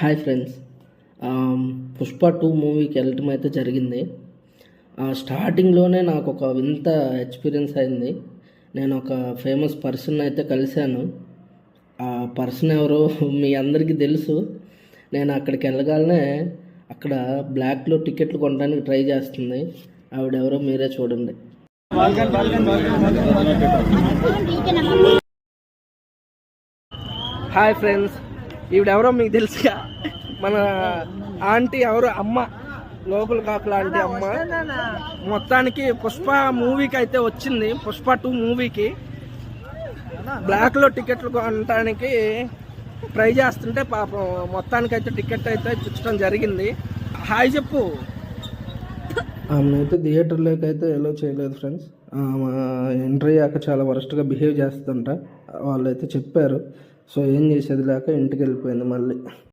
Hi friends. Pushpa 2 మూవీకి వెళ్ళటం అయితే జరిగింది. స్టార్టింగ్లోనే నాకు ఒక వింత ఎక్స్పీరియన్స్ అయింది. నేను ఒక ఫేమస్ పర్సన్ అయితే కలిశాను. ఆ పర్సన్ ఎవరో మీ అందరికీ తెలుసు. నేను అక్కడికి వెళ్ళగానే అక్కడ బ్లాక్లో టికెట్లు కొనడానికి ట్రై చేస్తుంది. ఆవిడెవరో మీరే చూడండి. హాయ్ ఫ్రెండ్స్, ఈవిడెవరో మీకు తెలుసుగా, మన ఆంటీ ఎవరు, అమ్మ, లోకల్ కాకుల ఆంటీ అమ్మ. మొత్తానికి పుష్ప మూవీకి అయితే వచ్చింది. పుష్ప 2 మూవీకి బ్లాక్లో టికెట్లు కొనడానికి ట్రై చేస్తుంటే పాపం మొత్తానికైతే టికెట్ అయితే ఇప్పించడం జరిగింది. హాయ్ చెప్పు. ఆమెనైతే థియేటర్లోకి అయితే ఎలో చేయలేదు ఫ్రెండ్స్. ఎంట్రీ అయ్యాక చాలా వరస్ట్గా బిహేవ్ చేస్తుంట వాళ్ళైతే చెప్పారు. సో ఏం చేసేది లేక ఇంటికి వెళ్ళిపోయింది మళ్ళీ.